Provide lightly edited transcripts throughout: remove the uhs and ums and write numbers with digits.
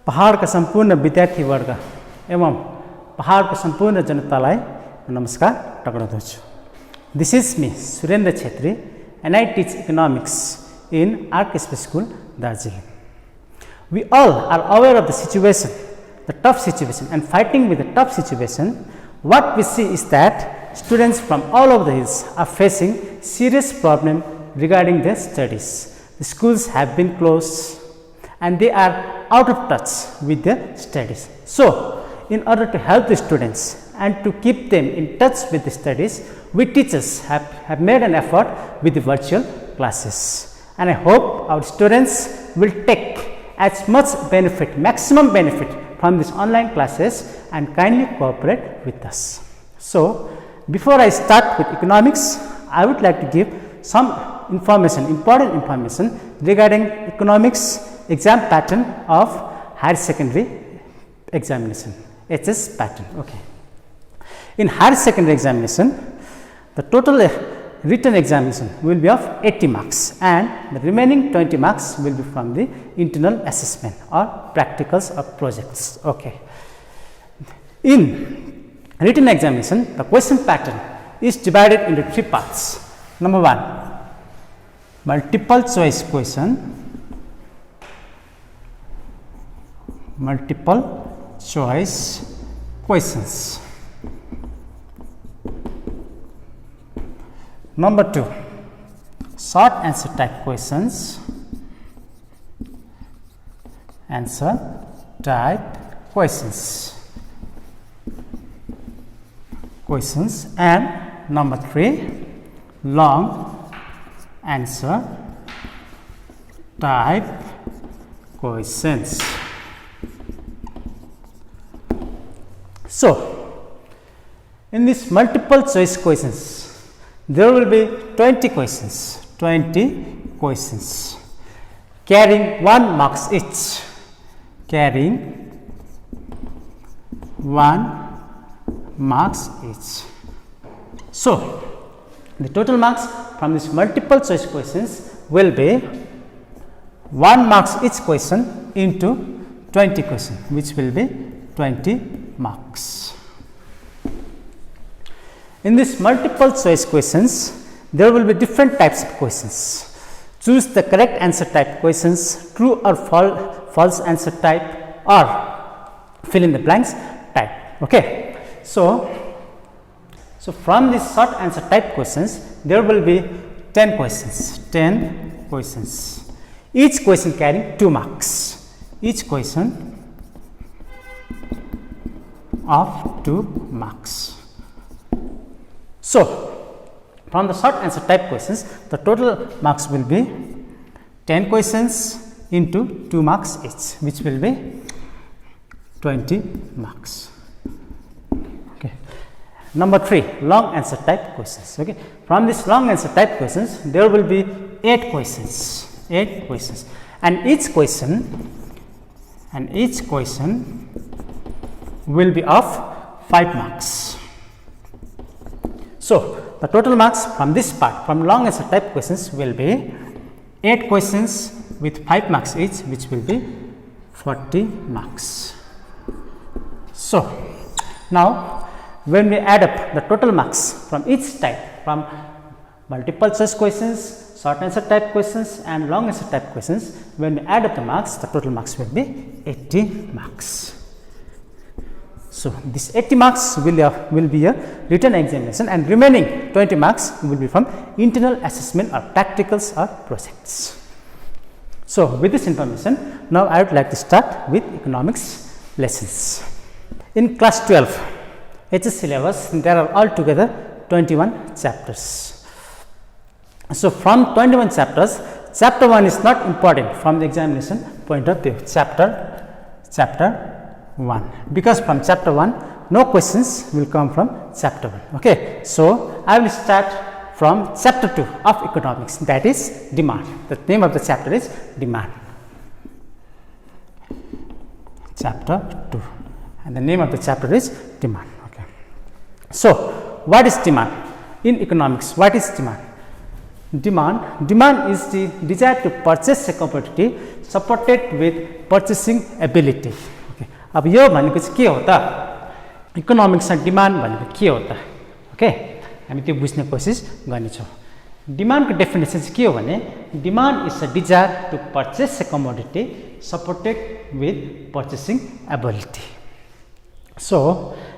पहाडका सम्पूर्ण विद्यार्थीवर्ग एवं पहाडको सम्पूर्ण जनतालाई नमस्कार टक्राउँदछु। This is me, Surendra Chhetri, and I teach economics in RKSP School, Darjeeling. We all are aware of the situation, the tough situation, and fighting with the tough situation. What we see is that students from all over the hills are facing serious problem regarding their studies. The schools have been closed and they are out of touch with their studies. So, in order to help the students and to keep them in touch with the studies, we teachers have made an effort with the virtual classes. And I hope our students will take as much benefit, maximum benefit from these online classes and kindly cooperate with us. So, before I start with economics, I would like to give some information, important information regarding economics exam pattern of higher secondary examination, HS pattern. Okay. In higher secondary examination, the total written examination will be of 80 marks and the remaining 20 marks will be from the internal assessment or practicals or projects. Okay. In written examination, the question pattern is divided into 3 parts. Number 1, multiple choice question. Multiple choice questions. Number 2, short answer type questions. Answer type questions. And number 3, long answer type questions. So, in this multiple choice questions, there will be 20 questions carrying 1 marks each, So, the total marks from this multiple choice questions will be 1 marks each question into 20 questions, which will be 20 marks. In this multiple choice questions, there will be different types of questions. Choose the correct answer type questions, true or false answer type, or fill in the blanks type. Okay. So from these short answer type questions, there will be 10 questions. Each question carrying 2 marks. Each question of 2 marks. So, from the short answer type questions, the total marks will be 10 questions into 2 marks each, which will be 20 marks. Okay. Number 3, long answer type questions. Okay. From this long answer type questions, there will be 8 questions, and each question will be of 5 marks. So, the total marks from this part, from long answer type questions, will be 8 questions with 5 marks each, which will be 40 marks. So, now when we add up the total marks from each type, from multiple choice questions, short answer type questions and long answer type questions, when we add up the marks, the total marks will be 80 marks. So, this 80 marks will be a written examination and remaining 20 marks will be from internal assessment or practicals or projects. So, with this information, now I would like to start with economics lessons. In class 12 HS syllabus, there are altogether 21 chapters. So, from 21 chapters, chapter 1 is not important from the examination point of view. Chapter 1, because from chapter 1 no questions will come from chapter 1. Okay. So, I will start from chapter 2 of economics, that is demand. The name of the chapter is demand. Chapter 2, and the name of the chapter is demand. Okay. So, what is demand? In economics, what is demand? Demand is the desire to purchase a commodity supported with purchasing ability. Okay. अब यो भनेको चाहिँ के हो त? इकोनोमिक्समा demand भनेको के हो त? ओके, हामी त्यो बुझ्ने कोसिस गर्नेछौँ। डिमान्डको डेफिनेसन चाहिँ के हो भने demand is a desire to purchase a commodity supported with purchasing ability. So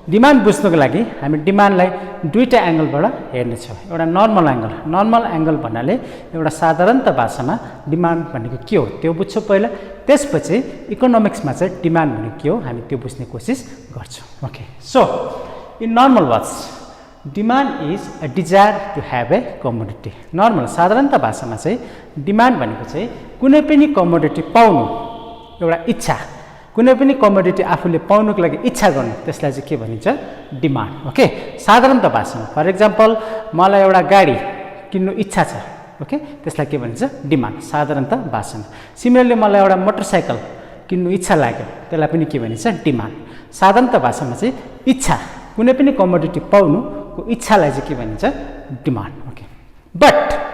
demand बुझ्नको लागि हामी डिमान्डलाई दुईटा एंगलबाट हेर्नेछौँ। एउटा नर्मल एंगल भन्नाले एउटा साधारणत भाषामा डिमान्ड भनेको के हो त्यो बुझ्छौँ पहिला, त्यसपछि इकोनोमिक्समा चाहिँ डिमान्ड भनेको के हो हामी त्यो बुझ्ने कोसिस गर्छौँ। Okay, so in normal words demand is a desire to have a commodity. Normal साधारणत भाषामा चाहिँ डिमान्ड भनेको चाहिँ कुनै पनि कमोडिटी पाउनु एउटा इच्छा, कुनै पनि कमोडिटी आफूले पाउनुको लागि इच्छा गर्नु, त्यसलाई चाहिँ के भनिन्छ? डिमान्ड। ओके, साधारणत भाषामा फर इक्जाम्पल मलाई एउटा गाडी किन्नु इच्छा छ, ओके, त्यसलाई के भनिन्छ? डिमान्ड साधारणत भाषामा। सिमिलरली मलाई एउटा मोटरसाइकल किन्नु इच्छा लाग्यो, त्यसलाई पनि के भनिन्छ? डिमान्ड। साधारणत भाषामा चाहिँ इच्छा, कुनै पनि कमोडिटी पाउनुको इच्छालाई चाहिँ के भनिन्छ? डिमान्ड। ओके, बट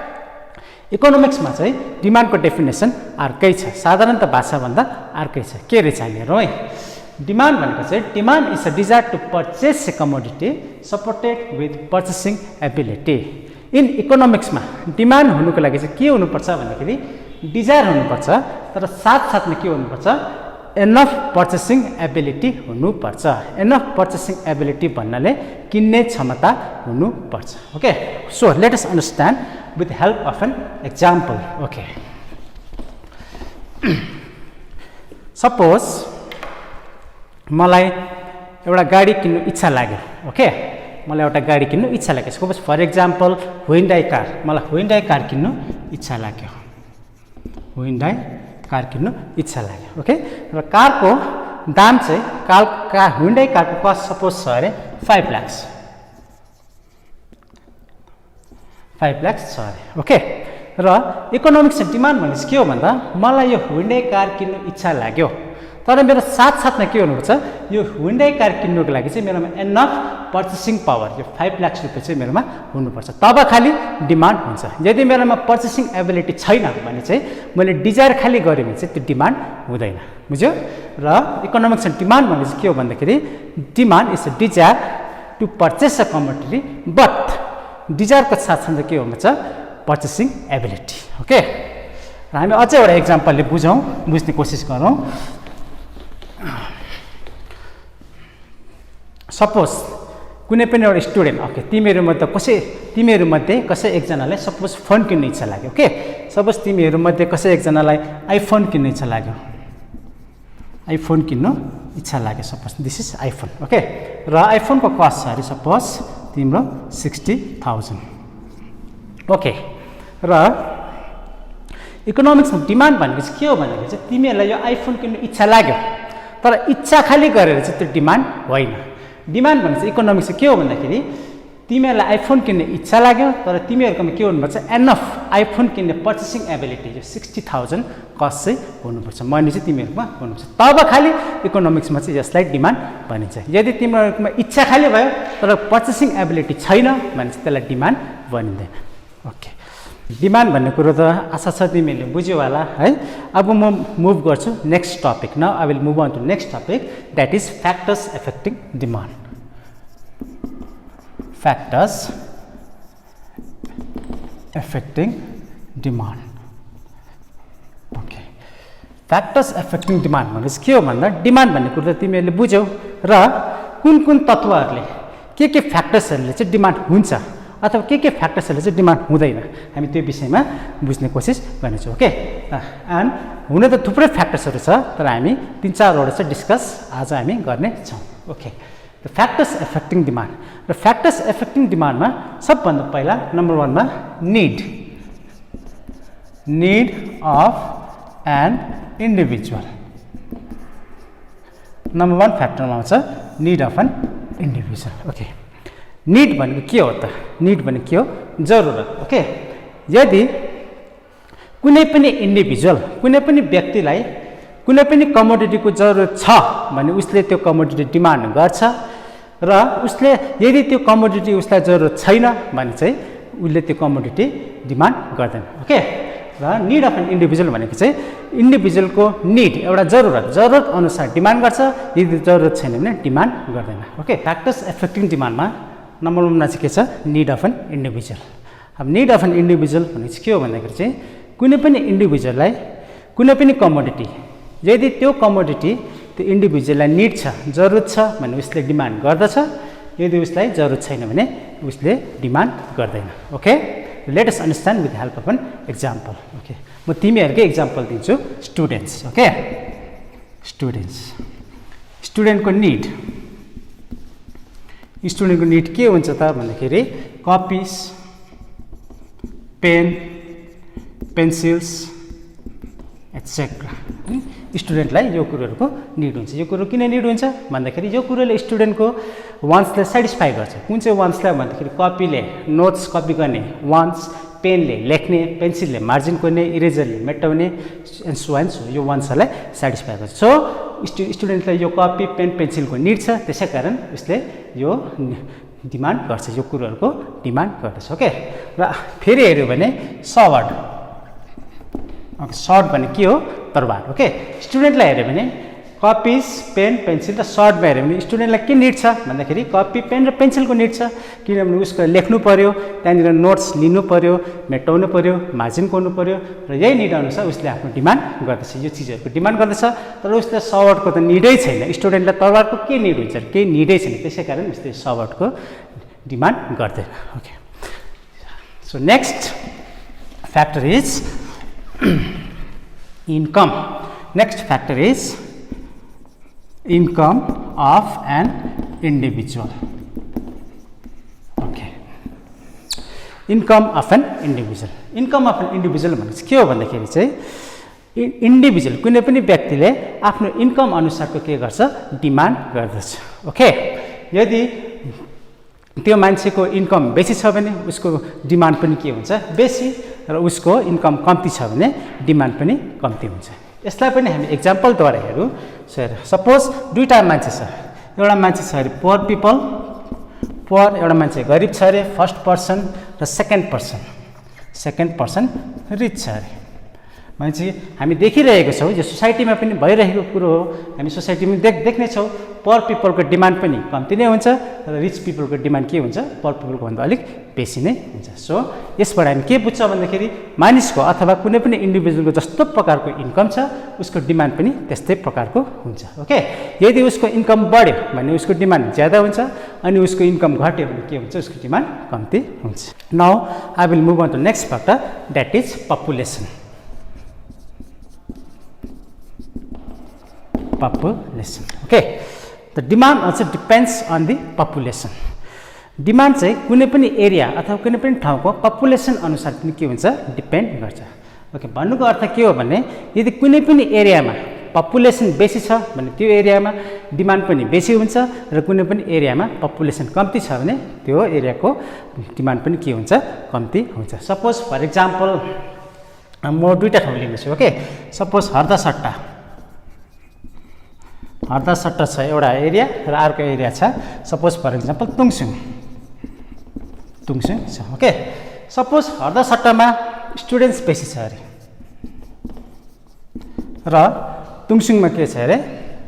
इकोनोमिक्समा चाहिँ डिमान्डको डेफिनेसन अर्कै छ, साधारणत भाषाभन्दा अर्कै छ। के रहेछ हामी हेरौँ है। डिमान्ड भनेको चाहिँ demand is a desire to purchase a commodity supported with purchasing ability. In इकोनोमिक्समा डिमान्ड हुनुको लागि चाहिँ के हुनुपर्छ भन्दाखेरि डिजायर हुनुपर्छ, तर साथसाथमा के हुनुपर्छ? एनफ पर्चेसिङ एबिलिटी हुनुपर्छ। एनफ पर्चेसिङ एबिलिटी भन्नाले किन्ने क्षमता हुनुपर्छ। Okay, so let us understand with the help of an example. Okay, suppose मलाई एउटा गाडी किन्नु इच्छा लाग्यो। ओके, मलाई एउटा गाडी किन्नु इच्छा लाग्यो। सपोज फर इक्जाम्पल हुइन्डाई कार, मलाई हुइन्डाई कार किन्नु इच्छा लाग्यो, हुइन्डाई कार किन्नु इच्छा लाग्यो। ओके, र कारको दाम चाहिँ हुइन्डाई कारको कस्ट सपोज छ अरे 5 लाख, 5 लाख छ अरे। ओके, र इकोनोमिक्स डिमान्ड भनेको चाहिँ के हो भन्दा मलाई यो हुइन्डाई कार किन्नु इच्छा लाग्यो, तर मेरो साथसाथमा के हुनुपर्छ? यो हुइन्डाई कार किन्नुको लागि चाहिँ मेरोमा एनफ पर्चेसिङ पावर, यो 5 लाख रुपियाँ चाहिँ मेरोमा हुनुपर्छ, तब खालि डिमान्ड हुन्छ। यदि मेरोमा पर्चेसिङ एबिलिटी छैन भने चाहिँ मैले डिजायर खालि गरेँ भने चाहिँ त्यो डिमान्ड हुँदैन। बुझ्यो? र इकोनोमिक्स डिमान्ड भनेको चाहिँ के हो भन्दाखेरि demand is a desire to purchase a commodity, but डिजायरको साथसाथै के हुन्छ? Purchasing ability. ओके, र हामी अझै एउटा इक्जाम्पलले बुझ्ने कोसिस गरौँ। सपोज कुनै पनि एउटा स्टुडेन्ट, ओके, तिमीहरूमध्ये कसै एकजनालाई सपोज फोन किन्ने इच्छा लाग्यो। ओके, सपोज तिमीहरूमध्ये कसै एकजनालाई आइफोन किन्ने इच्छा लाग्यो, आइफोन किन्नु इच्छा लाग्यो, suppose this is iPhone. Okay, र आइफोनको कस्ट छ अरे सपोज तिम्रो 60,000। ओके, र इकोनोमिक्समा डिमान्ड भनेको चाहिँ के हो भन्दाखेरि चाहिँ तिमीहरूलाई यो आइफोन किन्नु इच्छा लाग्यो, तर इच्छा खालि गरेर चाहिँ त्यो डिमान्ड होइन। डिमान्ड भनेको चाहिँ इकोनोमिक्स के हो भन्दाखेरि तिमीहरूलाई आइफोन किन्ने इच्छा लाग्यो, तर तिमीहरूकोमा के हुनुपर्छ? एनफ आइफोन किन्ने पर्चेसिङ एबिलिटी, यो 60,000 कस्ट चाहिँ हुनुपर्छ, मनी चाहिँ तिमीहरूकोमा हुनुपर्छ, तब खालि इकोनोमिक्समा चाहिँ यसलाई डिमान्ड भनिन्छ। यदि तिमीहरूकोमा इच्छा खालि भयो तर पर्चेसिङ एबिलिटी छैन भने चाहिँ त्यसलाई डिमान्ड भनिँदैन। ओके, डिमान्ड भन्ने कुरो त आशा छ तिमीहरूले बुझ्यो होला है। अब म मुभ गर्छु next topic. Now I will move on to next topic, that is factors affecting demand. Factors affecting demand. Okay, factors affecting demand भनेपछि के हो भन्दा डिमान्ड भन्ने कुरो त तिमीहरूले बुझ्यौ, र कुन तत्त्वहरूले के फ्याक्टर्सहरूले चाहिँ डिमान्ड हुन्छ अथवा के फ्याक्टर्सहरूले चाहिँ डिमान्ड हुँदैन, हामी त्यो विषयमा बुझ्ने कोसिस गर्नेछौँ। ओके, एन्ड हुन त थुप्रै फ्याक्टर्सहरू छ, तर हामी 3-4वटा चाहिँ डिस्कस आज हामी गर्नेछौँ। Okay, the factors affecting demand. र फ्याक्टर्स एफेक्टिङ डिमान्डमा सबभन्दा पहिला नम्बर 1मा need of an individual. Number 1 फ्याक्टरमा आउँछ need of an individual. Okay, need भनेको के हो त? निड भनेको के हो? जरुरत। ओके, यदि कुनै पनि इन्डिभिजुअल, कुनै पनि व्यक्तिलाई कुनै पनि कमोडिटीको जरुरत छ भने उसले त्यो कमोडिटी डिमान्ड गर्छ, र उसले यदि त्यो कमोडिटी उसलाई जरुरत छैन भने चाहिँ उसले त्यो कमोडिटी डिमान्ड गर्दैन। ओके, र निड अफ एन इन्डिभिजुअल भनेको चाहिँ इन्डिभिजुअलको निड एउटा जरुरत अनुसार डिमान्ड गर्छ, यदि जरुरत छैन भने डिमान्ड गर्दैन। ओके, फ्याक्टर्स एफेक्टिङ डिमान्डमा नम्बर 1 मा चाहिँ के छ, निड अफ एन इन्डिभिजुअल। अब निड अफ एन इन्डिभिजुअल भनेको चाहिँ के हो भन्दाखेरि चाहिँ कुनै पनि इन्डिभिजुअललाई कुनै पनि कमोडिटी, यदि त्यो कमोडिटी त्यो इन्डिभिजुअललाई निड छ, जरुरत छ भने उसले डिमान्ड गर्दछ, यदि उसलाई जरुरत छैन भने उसले डिमान्ड गर्दैन। Okay, let us understand with help of an example. Okay, म तिमीहरूकै एक्जाम्पल दिन्छु, स्टुडेन्ट्स। ओके, स्टुडेन्टको निड के हुन्छ त भन्दाखेरि कपिज, पेन, पेन्सिल्स एट्सेट्रा। स्टुडेन्टलाई यो कुरोहरूको निड हुन्छ। यो कुरो किन निड हुन्छ भन्दाखेरि यो कुरोले स्टुडेन्टको वान्ट्सलाई सेटिस्फाई गर्छ। कुन चाहिँ वान्ट्सलाई भन्दाखेरि कपीले नोट्स कपी गर्ने वान्ट्स, पेनले लेख्ने, पेन्सिलले मार्जिन कोर्ने, इरेजरले मेटाउने एन्ड सो यो वान्ट्सहरूलाई सेटिस्फाई गर्छ। सो स्टुडेन्टलाई यो कपी, पेन, पेन्सिलको निड छ, त्यसै कारण उसले यो डिमान्ड गर्छ, यो कुरोहरूको डिमान्ड गर्दछ। ओके, र फेरि हेऱ्यो भने सर्ट भने के हो, तरबार। ओके, स्टुडेन्टलाई हेऱ्यो भने कपिज, पेन, पेन्सिल र सर्टमा हेऱ्यो भने स्टुडेन्टलाई के निड छ भन्दाखेरि कपी, पेन र पेन्सिलको निड छ, किनभने उसको लेख्नु पर्यो, त्यहाँनिर नोट्स लिनु पर्यो, मेटाउनु पर्यो, मार्जिन कोर्नु पर्यो, र यही निड अनुसार उसले आफ्नो डिमान्ड गर्दछ, यो चिजहरूको डिमान्ड गर्दछ। तर उसले सर्टको त निडै छैन, स्टुडेन्टलाई तरबारको के निड हुन्छ, केही निडै छैन, त्यसै कारण उसले सर्टको डिमान्ड गर्दैन। Okay, so next factor is income. Next factor is income of an individual. Okay, income of an individual. Income of an individual भनेको के हो भन्दाखेरि चाहिँ इन्डिभिजुअल कुनै पनि व्यक्तिले आफ्नो इन्कम अनुसारको के गर्छ, डिमान्ड गर्दछ। ओके, यदि त्यो मान्छेको इन्कम बेसी छ भने उसको डिमान्ड पनि के हुन्छ, बेसी, र उसको इन्कम कम्ती छ भने डिमान्ड पनि कम्ती हुन्छ। यसलाई पनि हामी एक्जाम्पलद्वारा हेरौँ। सपोज दुईवटा मान्छे छ, एउटा मान्छे छ अरे पुवर पिपल, एउटा मान्छे गरिब छ अरे, फर्स्ट पर्सन, र सेकेन्ड पर्सन रिच छ अरे। भनेपछि हामी देखिरहेको छौँ, यो सोसाइटीमा पनि भइरहेको कुरो हो, हामी सोसाइटीमा देख्नेछौँ, पुवर पिपलको डिमान्ड पनि कम्ती नै हुन्छ र रिच पिपलको डिमान्ड के हुन्छ, पुवर पिपलको भन्दा अलिक बेसी नै हुन्छ। सो यसबाट हामी के बुझ्छ भन्दाखेरि मानिसको अथवा कुनै पनि इन्डिभिजुअलको जस्तो प्रकारको इन्कम छ उसको डिमान्ड पनि त्यस्तै प्रकारको हुन्छ। ओके, यदि उसको इन्कम बढ्यो भने उसको डिमान्ड ज्यादा हुन्छ, अनि उसको इन्कम घट्यो भने के हुन्छ, उसको डिमान्ड कम्ती हुन्छ। Now I will move on to next factor, that is population. Okay, the demand also depends on the population. Demand चाहिँ कुनै पनि एरिया अथवा कुनै पनि ठाउँको पपुलेसन अनुसार पनि के हुन्छ, डिपेन्ड गर्छ। ओके, भन्नुको अर्थ के हो भने यदि कुनै पनि एरियामा पपुलेसन बेसी छ भने त्यो एरियामा डिमान्ड पनि बेसी हुन्छ, र कुनै पनि एरियामा पपुलेसन कम्ती छ भने त्यो एरियाको डिमान्ड पनि के हुन्छ, कम्ती हुन्छ। सपोज फर इक्जाम्पल म दुईवटा ठाउँ लिन्छु। ओके, सपोज हर्दासट्टा छ एउटा एरिया र अर्को एरिया छ, सपोज फर इक्जाम्पल तुङसुङ छ। ओके, सपोज हर्दासट्टामा स्टुडेन्ट्स बेसी छ अरे, र तुङसुङमा के छ अरे,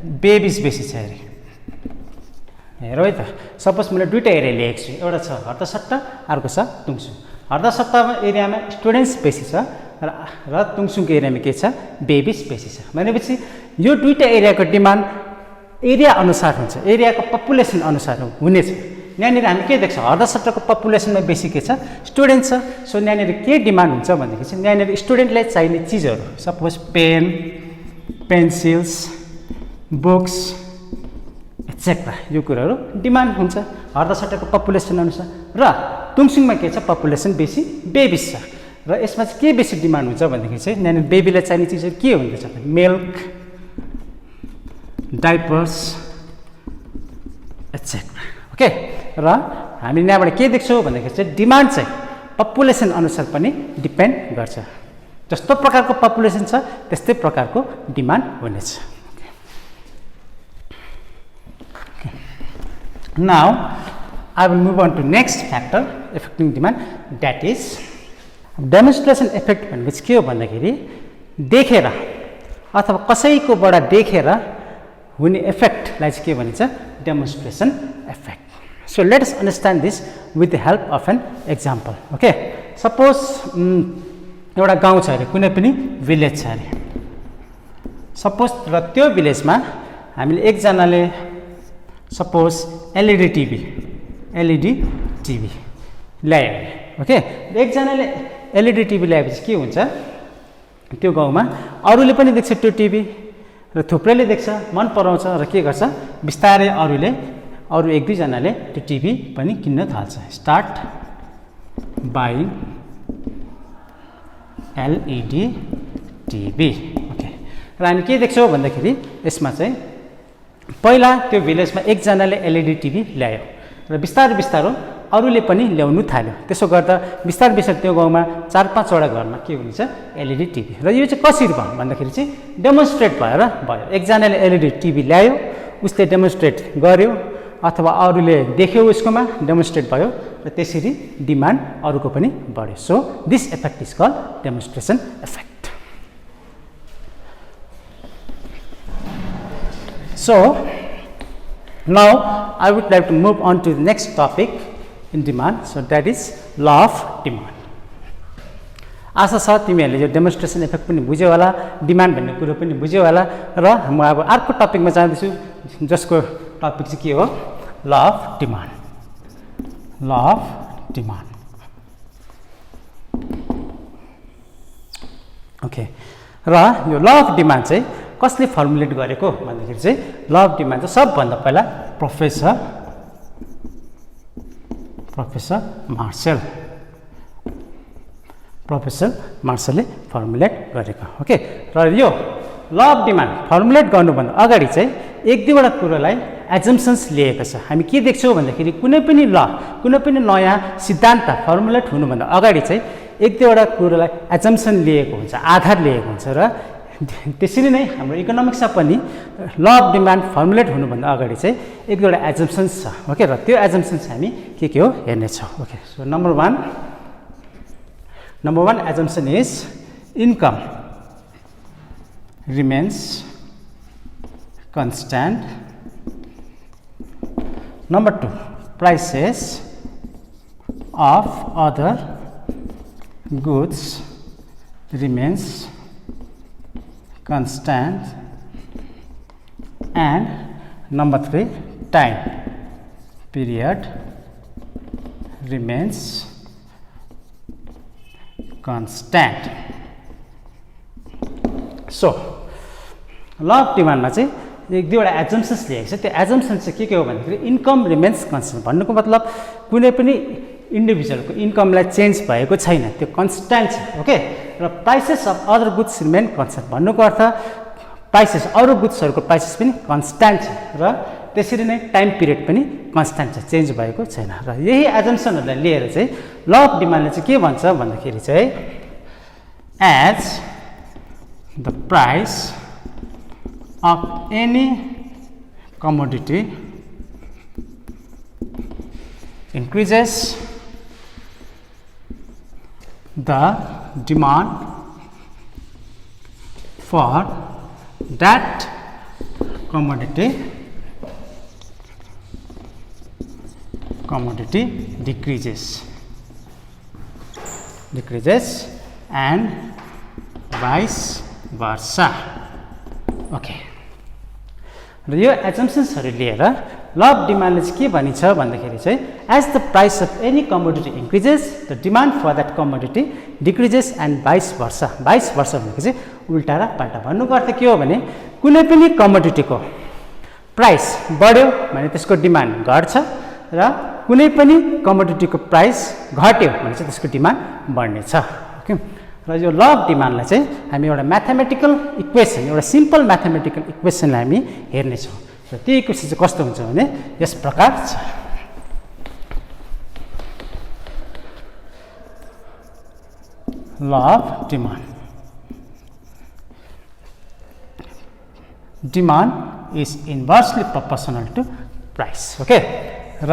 बेबिज बेसी छ अरे। हेर है त, सपोज मैले दुईवटा एरिया लिएको छु, एउटा छ हर्दासट्टा, अर्को छ तुङसुङ। हर्दासट्टामा एरियामा स्टुडेन्ट्स बेसी छ र तुङसुङको एरियामा के छ, बेबिज बेसी छ। भनेपछि यो दुईवटा एरियाको डिमान्ड एरिया अनुसार हुन्छ, एरियाको पपुलेसन अनुसार हुनेछ। यहाँनिर हामी के देख्छौँ, हर्दासट्टाको पपुलेसनमा बेसी के छ, स्टुडेन्ट छ। सो यहाँनिर के डिमान्ड हुन्छ भनेदेखि चाहिँ यहाँनिर स्टुडेन्टलाई चाहिने चिजहरू, suppose pen, pencils, books etcetera, यो कुराहरू डिमान्ड हुन्छ हर्दासट्टाको पपुलेसन अनुसार। र तुङसुङमा के छ, पपुलेसन बेसी, बेबिज छ, र यसमा चाहिँ के बेसी डिमान्ड हुन्छ भनेदेखि चाहिँ यहाँनिर बेबीलाई चाहिने चिजहरू के हुँदैछ, मिल्क, डाइपर्स एट्सेट्रा। ओके, र हामी यहाँबाट के देख्छौँ भन्दाखेरि चाहिँ डिमान्ड चाहिँ पपुलेसन अनुसार पनि डिपेन्ड गर्छ। जस्तो प्रकारको पपुलेसन छ त्यस्तै प्रकारको डिमान्ड हुनेछ। Now I will move on to next factor, affecting demand, that is demonstration effect भनेपछि के हो भन्दाखेरि देखेर अथवा कसैकोबाट देखेर हुने इफेक्टलाई चाहिँ के भनिन्छ demonstration effect. So let us understand this with the help of an example. Okay, suppose एउटा गाउँ छ अरे, कुनै पनि भिलेज छ अरे. सपोज र त्यो भिलेजमा हामीले एकजनाले सपोज एलईडी टिभी ल्यायो अरे. ओके, एकजनाले एलईडी टिभी ल्याएपछि के हुन्छ, त्यो गाउँमा अरूले पनि देख्छ त्यो टिभी र थुप्रैले देख्छ, मन पराउँछ र के गर्छ, बिस्तारै अरू एक दुईजनाले त्यो टिभी पनि किन्न थाल्छ. Start buying LED TV. Okay, र हामी के देख्छौँ भन्दाखेरि यसमा चाहिँ पहिला त्यो भिलेजमा एकजनाले एलईडी टिभी ल्यायो र बिस्तारो अरूले पनि ल्याउनु थाल्यो. त्यसो गर्दा बिस्तारै त्यो गाउँमा 4-5वटा घरमा के हुन्छ, एलईडी टिभी. र यो चाहिँ कसरी भयो भन्दाखेरि चाहिँ डेमोन्स्ट्रेट भएर भयो. एकजनाले एलईडी टिभी ल्यायो, उसले डेमोन्स्ट्रेट गर्यो अथवा अरूले देख्यो, उसकोमा डेमोन्स्ट्रेट भयो र त्यसरी डिमान्ड अरूको पनि बढ्यो. So this effect is called demonstration effect. So now I would like to move on to the next topic in demand. So that is law of demand. आशा छ तिमीहरूले यो डेमोन्स्ट्रेसन इफेक्ट पनि बुझ्यो होला, डिमान्ड भन्ने कुरो पनि बुझ्यो होला. र म अब अर्को टपिकमा जाँदैछु, जसको टपिक चाहिँ के हो, ल अफ डिमान्ड. ल अफ डिमान्ड. ओके, र यो ल अफ डिमान्ड चाहिँ कसले फर्मुलेट गरेको भन्दाखेरि चाहिँ ल अफ डिमान्ड चाहिँ सबभन्दा पहिला प्रोफेसर मार्सलले फर्मुलेट गरेको. ओके, र यो ल अफ डिमान्ड फर्मुलेट गर्नुभन्दा अगाडि चाहिँ एक दुईवटा कुरोलाई एजम्सन्स लिएको छ. हामी के देख्छौँ भन्दाखेरि कुनै पनि नयाँ सिद्धान्त फर्मुलेट हुनुभन्दा अगाडि चाहिँ एक दुईवटा कुरोलाई एजम्सन लिएको हुन्छ, आधार लिएको हुन्छ. र त्यसरी नै हाम्रो इकोनोमिक्समा पनि ल अफ डिमान्ड फर्मुलेट हुनुभन्दा अगाडि चाहिँ एक दुईवटा एजम्सन्स छ. ओके, र त्यो एजम्सन्स हामी के हो हेर्नेछौँ. Okay, so number one assumption is income remains constant. Number 2, prices of other goods remains constant. And number 3, time period remains constant. So law of डिमान्डमा चाहिँ एक दुईवटा एजम्सन्स लिएको छ. त्यो एजम्सन्स चाहिँ के हो भन्दाखेरि इन्कम रिमेन्स कन्स्ट्यान्ट. भन्नुको मतलब कुनै पनि इन्डिभिजुअलको इन्कमलाई चेन्ज भएको छैन, त्यो कन्स्ट्यान्ट छ. ओके, र prices of other goods remain constant. भन्नुको अर्थ प्राइसेस, अरू गुड्सहरूको प्राइसेस पनि कन्स्ट्यान्ट छ र त्यसरी नै टाइम पिरियड पनि कन्स्ट्यान्ट छ, चेन्ज भएको छैन. र यही एजम्सनहरूलाई लिएर चाहिँ ल अफ डिमान्डले चाहिँ के भन्छ भन्दाखेरि चाहिँ as the price of any commodity increases, the demand for that commodity decreases and vice versa. Okay, र यो एजम्सन्सहरू लिएर ल अफ डिमान्डले चाहिँ के भनिन्छ भन्दाखेरि चाहिँ as the price of any commodity increases the demand for that commodity decreases and vice versa. Vice versa भनेको चाहिँ उल्टा र पाल्टा. भन्नुको अर्थ के हो भने कुनै पनि कमोडिटीको प्राइस बढ्यो भने त्यसको डिमान्ड घट्छ र कुनै पनि कमोडिटीको प्राइस घट्यो भने चाहिँ त्यसको डिमान्ड बढ्नेछ. ओके, र यो ल अफ डिमान्डलाई चाहिँ हामी एउटा म्याथमेटिकल इक्वेसन, एउटा सिम्पल म्याथमेटिकल इक्वेसनलाई हामी हेर्नेछौँ. र त्यो इक्वेसन चाहिँ कस्तो हुन्छ भने यस प्रकार छ. Law of demand. Demand is inversely proportional to price. Okay, र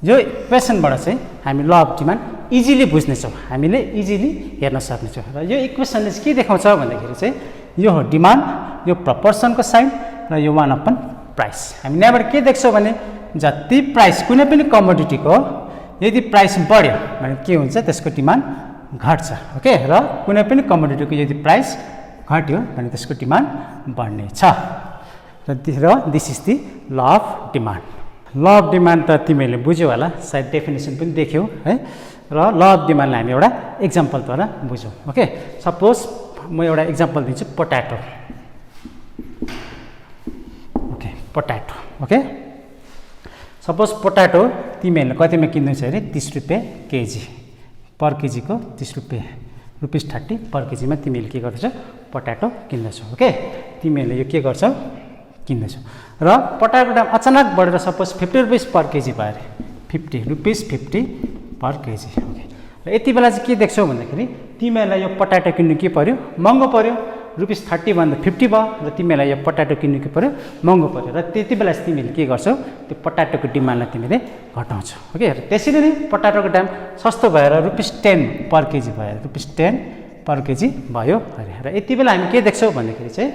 यो इक्वेसनबाट चाहिँ हामी ल अफ डिमान्ड इजिली बुझ्नेछौँ, हामीले इजिली हेर्न सक्नेछौँ। र यो इक्वेसनले चाहिँ के देखाउँछ भन्दाखेरि चाहिँ यो हो डिमान्ड, यो प्रपोर्सनको साइन र यो 1/प्राइस। हामी यहाँबाट के देख्छौँ भने जति प्राइस कुनै पनि कमोडिटीको यदि प्राइस बढ्यो भने के हुन्छ, त्यसको डिमान्ड घट्छ। ओके, र कुनै पनि कमोडिटीको यदि प्राइस घट्यो भने त्यसको डिमान्ड बढ्नेछ। र दिस इज दि ल अफ डिमान्ड। ल अफ डिमान्ड त तिमीहरूले बुझ्यौ होला, सायद डेफिनेसन पनि देख्यौ है। र ल अफ डिमान्डलाई हामी एउटा इक्जाम्पलद्वारा बुझौँ। ओके, सपोज म एउटा इक्जाम्पल दिन्छु, potato. Okay, potato. Okay, suppose potato तिमीहरूले कतिमा किन्दैछ अरे 30 रुपियाँ केजी, पर केजीको 30 रुपियाँ, ₹30 पर केजीमा तिमीहरूले के गर्दैछौ, पोट्याटो किन्दैछौ। ओके, तिमीहरूले यो के गर्छौ, किन्दैछौ। र पोट्याटोको दाम अचानक बढेर सपोज 50 रुपिस पर केजी भयो अरे, ₹50 पर केजी। ओके, र यति बेला चाहिँ के देख्छौ भन्दाखेरि तिमीहरूलाई यो पोट्याटो किन्नु के पर्यो, महँगो पर्यो, ₹30 भन्दा 50 भयो, र तिमीलाई यो पोट्याटो किन्नु के पर्यो, महँगो पर्यो। र त्यति बेला चाहिँ तिमीले के गर्छौ, त्यो पोट्याटोको डिमान्डलाई तिमीले घटाउँछौ। ओके, र त्यसरी नै पोट्याटोको दाम सस्तो भएर ₹10 पर केजी भयो, ₹10 पर केजी भयो अरे। र यति बेला हामी के देख्छौँ भन्दाखेरि चाहिँ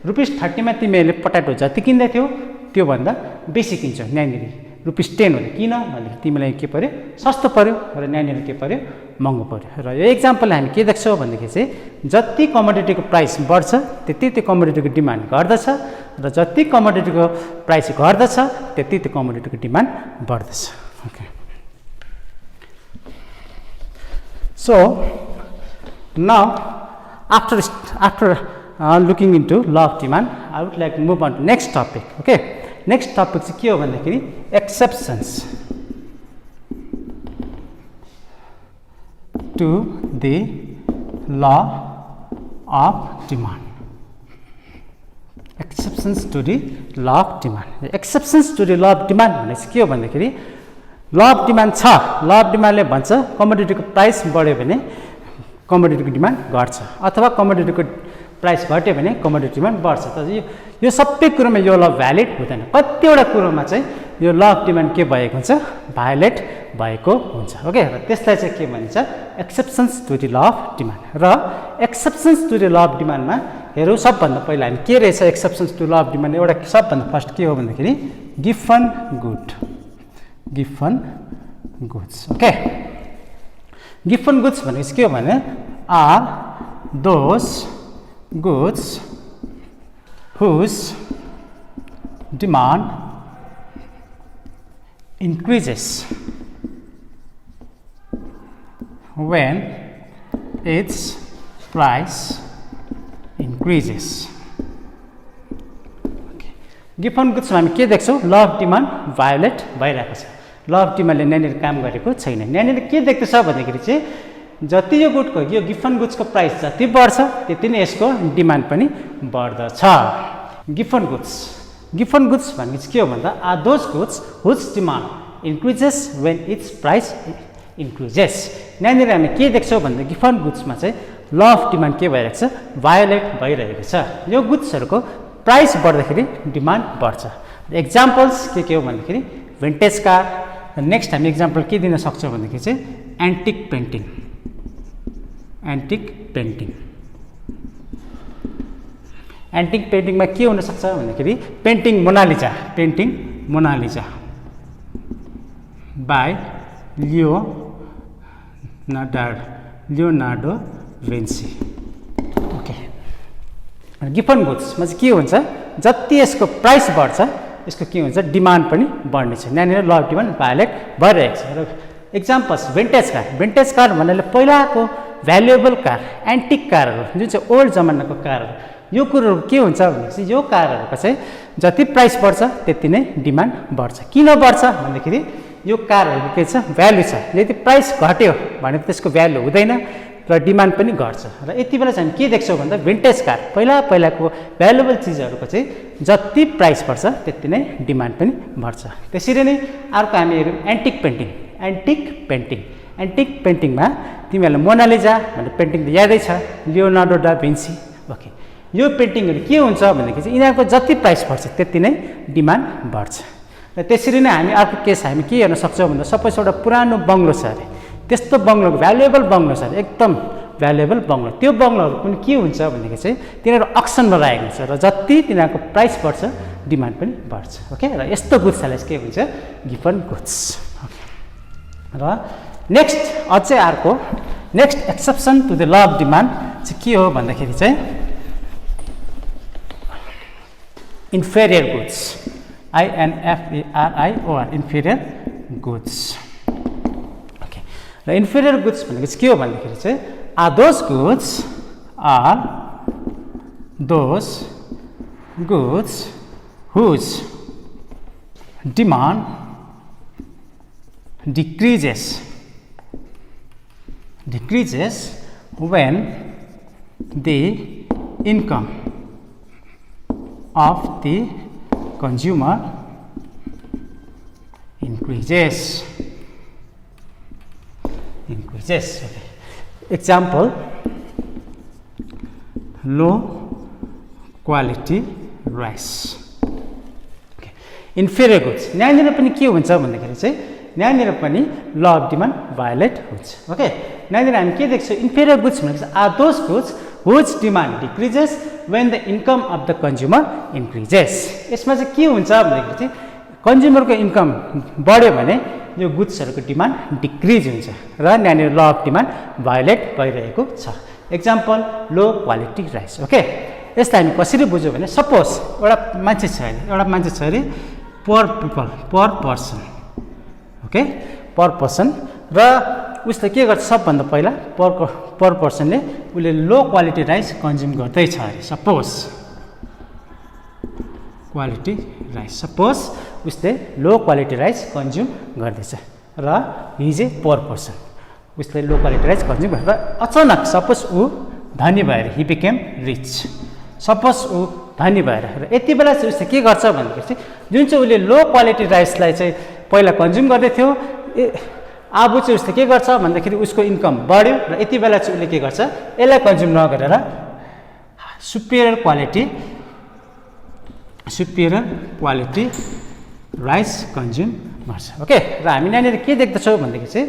₹30 मा तिमीहरूले पोट्याटो जति किन्दै थियौ त्योभन्दा बेसी किन्छौ। यहाँनिर ₹10 भने किन भन्दाखेरि तिमीलाई के पर्यो, सस्तो पर्यो, र यहाँनिर के पर्यो, महँगो पर्यो। र यो इक्जाम्पलले हामी के देख्छौँ भन्दाखेरि चाहिँ जति कमोडिटीको प्राइस बढ्छ त्यति त्यो कमोडिटीको डिमान्ड घट्दछ, र जति कमोडिटीको प्राइस घट्दछ त्यति त्यो कमोडिटीको डिमान्ड बढ्दछ। Okay, so now after looking into law of demand, I would like to move on to next topic. Okay, next topic चाहिँ के हो भन्दाखेरि exceptions to the law of demand. Exceptions to the law of demand. Exceptions to the law of demand भने चाहिँ के हो भन्दाखेरि ल अफ डिमान्ड छ, ल अफ डिमान्डले भन्छ कमोडिटीको प्राइस बढ्यो भने कमोडिटीको डिमान्ड घट्छ, अथवा कमोडिटीको प्राइस घट्यो भने कमोडिटी डिमान्ड बढ्छ। तर यो सबै कुरोमा यो ल भ्यालिड हुँदैन। कतिवटा कुरोमा चाहिँ यो ल अफ डिमान्ड के भएको हुन्छ, भायोलेट भएको हुन्छ। ओके, र त्यसलाई चाहिँ के भनिन्छ, exceptions to the law of demand. र exceptions to the law of डिमान्डमा हेरौँ, सबभन्दा पहिला हामी के रहेछ exceptions to law of demand, एउटा सबभन्दा फर्स्ट के हो भन्दाखेरि Giffen goods. Okay, Giffen goods भनेपछि के हो भने are those goods whose demand increases when its price increases. Giffen गुड्समा हामी के देख्छौँ, ल अफ डिमान्ड भायोलेट भइरहेको छ। ल अफ डिमान्डले यहाँनिर काम गरेको छैन। यहाँनिर के देख्दैछ भन्दाखेरि चाहिँ जति यो गुडको यो गिफन गुड्सको प्राइस जति बढ्छ त्यति नै यसको डिमान्ड पनि बढ्दछ। गिफन गुड्स भन्ने चाहिँ के हो भन्दा are those goods whose demand increases when its price increases. यहाँनिर हामी के देख्छौँ भन्दा गिफन गुड्समा चाहिँ ल अफ डिमान्ड के भइरहेको छ, भायोलेट भइरहेको छ। यो गुड्सहरूको प्राइस बढ्दाखेरि डिमान्ड बढ्छ। एक्जाम्पल्स के हो भन्दाखेरि भिन्टेज कार। नेक्स्ट हामी एक्जाम्पल के दिन सक्छौँ भन्दाखेरि चाहिँ एन्टिक पेन्टिङ। एन्टिक पेन्टिङमा के हुनसक्छ भन्दाखेरि painting Mona Lisa by Leonardo Vinci. Okay, Giffen गुड्समा चाहिँ के हुन्छ, जति यसको प्राइस बढ्छ यसको के हुन्छ, डिमान्ड पनि बढ्नेछ। यहाँनिर ल अफ डिमान्ड भायोलेट भइरहेको छ। र एक्जाम्पल्स भिन्टेज कार भन्नाले पहिलाको भ्यालुएबल कार, एन्टिक कारहरू जुन चाहिँ ओल्ड जमानाको कारहरू, यो कुरोहरू के हुन्छ भनेपछि यो कारहरूको चाहिँ जति प्राइस बढ्छ त्यति नै डिमान्ड बढ्छ। किन बढ्छ भन्दाखेरि यो कारहरूको के छ, भ्यालु छ। यदि प्राइस घट्यो भने त्यसको भ्यालु हुँदैन र डिमान्ड पनि घट्छ। र यति बेला चाहिँ हामी के देख्छौँ भन्दा भिन्टेज कार पहिलाको भ्यालुएबल चिजहरूको चाहिँ जति प्राइस बढ्छ त्यति नै डिमान्ड पनि बढ्छ। त्यसरी नै अर्को हामी हेरौँ एन्टिक पेन्टिङमा तिमीहरूलाई मोनालिजा भन्ने पेन्टिङ त यादै छ, लियोनार्डो डा भिन्सी। ओके, यो पेन्टिङहरू के हुन्छ भन्दाखेरि चाहिँ यिनीहरूको जति प्राइस बढ्छ त्यति नै डिमान्ड बढ्छ। र त्यसरी नै हामी अर्को केस हामी के हेर्न सक्छौँ भन्दा सपोज एउटा पुरानो बङ्गलो छ अरे, त्यस्तो बङ्गलो भ्यालुएबल बङ्गलो छ अरे, एकदम भ्यालुएबल बङ्गलो, त्यो बङ्गलोहरू पनि के हुन्छ भनेदेखि चाहिँ तिनीहरू अक्सनमा राखेको हुन्छ र जति तिनीहरूको प्राइस बढ्छ डिमान्ड पनि बढ्छ। ओके, र यस्तो गुड्सहरूलाई के भन्छ गिभन गुड्स। र नेक्स्ट अझै अर्को next exception to the law of demand चाहिँ के हो भन्दाखेरि चाहिँ inferior goods, INFERIOR inferior goods. Okay, र इन्फेरियर गुड्स भनेको चाहिँ के हो भन्दाखेरि चाहिँ are those goods whose demand decreases when the income of the consumer increases. Okay. Example, low quality rice. Okay. Inferior goods. यहाँनिर पनि के हुन्छ भन्दाखेरि चाहिँ यहाँनिर पनि ल अफ डिमान्ड भायोलेट हुन्छ। ओके, यहाँनिर हामी के देख्छौँ इन्फेरियर गुड्स भनेको are those goods whose demand decreases when the income of the consumer increases. यसमा चाहिँ के हुन्छ भन्दाखेरि चाहिँ कन्ज्युमरको इन्कम बढ्यो भने यो गुड्सहरूको डिमान्ड डिक्रिज हुन्छ र यहाँनिर ल अफ डिमान्ड भायोलेट भइरहेको छ। Example low quality rice. Okay, यसलाई हामी कसरी बुझ्यौँ भने सपोज एउटा मान्छे छ अरे पर पिपल पर पर्सन। ओके, पर पर्सन र उसले के गर्छ सबभन्दा पहिला पर पर्सनले उसले लो क्वालिटी राइस कन्ज्युम गर्दैछ अरे, सपोज उसले लो क्वालिटी राइस कन्ज्युम गर्दैछ र हिज ए पर पर्सन, उसले लो क्वालिटी राइस कन्ज्युम गरेर अचानक सपोज ऊ धनी भएर हि बिकेम रिच, सपोज ऊ धनी भएर र यति बेला चाहिँ उसले के गर्छ भन्दाखेरि चाहिँ जुन चाहिँ उसले लो क्वालिटी राइसलाई चाहिँ पहिला कन्ज्युम गर्दै थियो अब चाहिँ उसले के गर्छ भन्दाखेरि उसको इन्कम बढ्यो र यति बेला चाहिँ उसले के गर्छ यसलाई कन्ज्युम नगरेर सुपिरियर क्वालिटी राइस कन्ज्युम गर्छ। ओके, र हामी यहाँनिर के देख्दछौँ भन्दाखेरि चाहिँ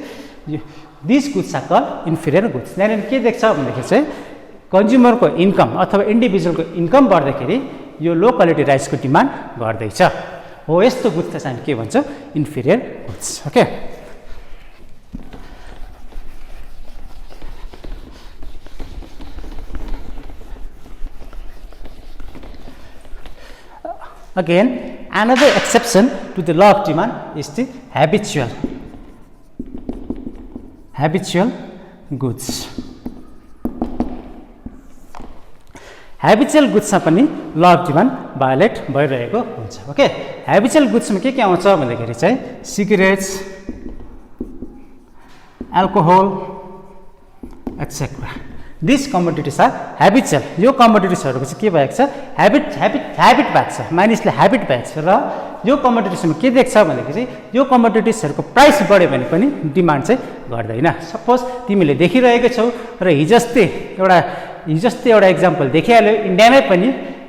this goods are called inferior goods. यहाँनिर के देख्छ भन्दाखेरि चाहिँ कन्ज्युमरको इन्कम अथवा इन्डिभिजुअलको इन्कम बढ्दाखेरि यो लो क्वालिटी राइसको डिमान्ड बढ्दैछ हो, यस्तो गुड्सलाई चाहिँ हामी के भन्छौँ inferior goods. Okay, again another exception to the law of demand is the habitual goods. habitual goods मा पनि ल अफ डिमान्ड भायोलेट भइरहेको हुन्छ। ओके, habitual goods मा के आउँछ भन्दाखेरि चाहिँ cigarettes, alcohol etcetera, this commodities are habitual. यो कमोडिटिजहरूको चाहिँ के भएको छ ह्याबिट भएको छ, मानिसले ह्याबिट भएको छ र यो कमोडिटिजमा के देख्छ भनेदेखि चाहिँ यो कमोडिटिजहरूको प्राइस बढ्यो भने पनि डिमान्ड चाहिँ घट्दैन। सपोज तिमीले देखिरहेको छौ र हिजोस्ते एउटा इक्जाम्पल देखिहाल्यो, इन्डियामै पनि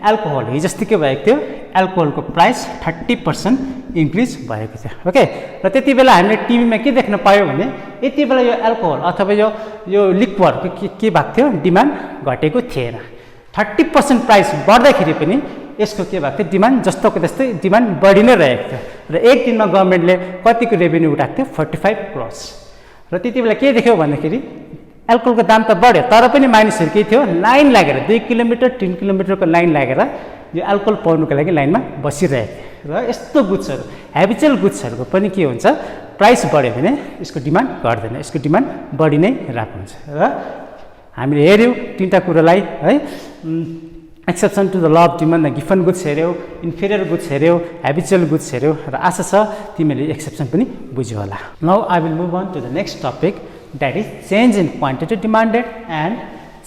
एल्कोहल हिजोस्ते के भएको थियो एल्कोहलको प्राइस 30% इन्क्रिज भएको थियो। ओके, र त्यति बेला हामीले टिभीमा के देख्न पायौँ भने यति बेला यो एल्कोहल अथवा यो लिक्वरको के भएको थियो डिमान्ड घटेको थिएन। 30% प्राइस बढ्दाखेरि पनि यसको के भएको थियो डिमान्ड जस्तोको त्यस्तै डिमान्ड बढी नै रहेको थियो र एक दिनमा गभर्मेन्टले कतिको रेभेन्यू उठाएको थियो 45 करोड। र त्यति बेला के देख्यो भन्दाखेरि एल्कोहलको दाम त बढ्यो तर पनि मानिसहरू के थियो लाइन लागेर 2 किलोमिटर 3 किलोमिटरको लाइन लागेर यो एल्कोहल पाउनुको लागि लाइनमा बसिरहेको थियो। र यस्तो गुड्सहरू ह्याबिचुअल गुड्सहरूको पनि के हुन्छ प्राइस बढ्यो भने यसको डिमान्ड घट्दैन, यसको डिमान्ड बढी नै रहेको हुन्छ। र हामीले हेऱ्यौँ तीनटा कुरालाई है, exception to the law of demand गिभन गुड्स हेऱ्यौँ, इन्फेरियर गुड्स हेऱ्यौँ, ह्याबिचुअल गुड्स हेऱ्यौँ र आशा छ तिमीले एक्सेप्सन पनि बुझ्यौ होला। Now I will move on to the next topic, that is change in quantity demanded and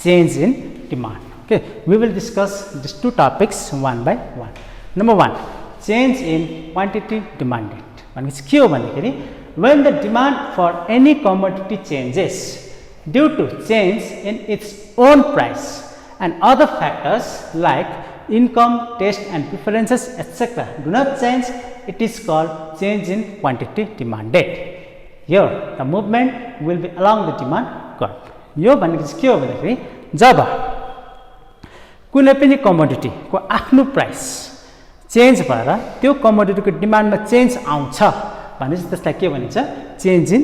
change in demand. Okay, we will discuss these two topics one by one. Number 1, change in quantity demanded. के हो भन्दाखेरि when the demand for any commodity changes due to change in its own price and other factors like income, taste and preferences etc. do not change, it is called change in quantity demanded. Here the movement will be along the demand curve. यो भनेको चाहिँ के हो भन्दाखेरि जब कुनै पनि कमोडिटीको आफ्नो price change भएर त्यो कमोडिटीको डिमान्डमा चेन्ज आउँछ भनेपछि त्यसलाई के भनिन्छ change in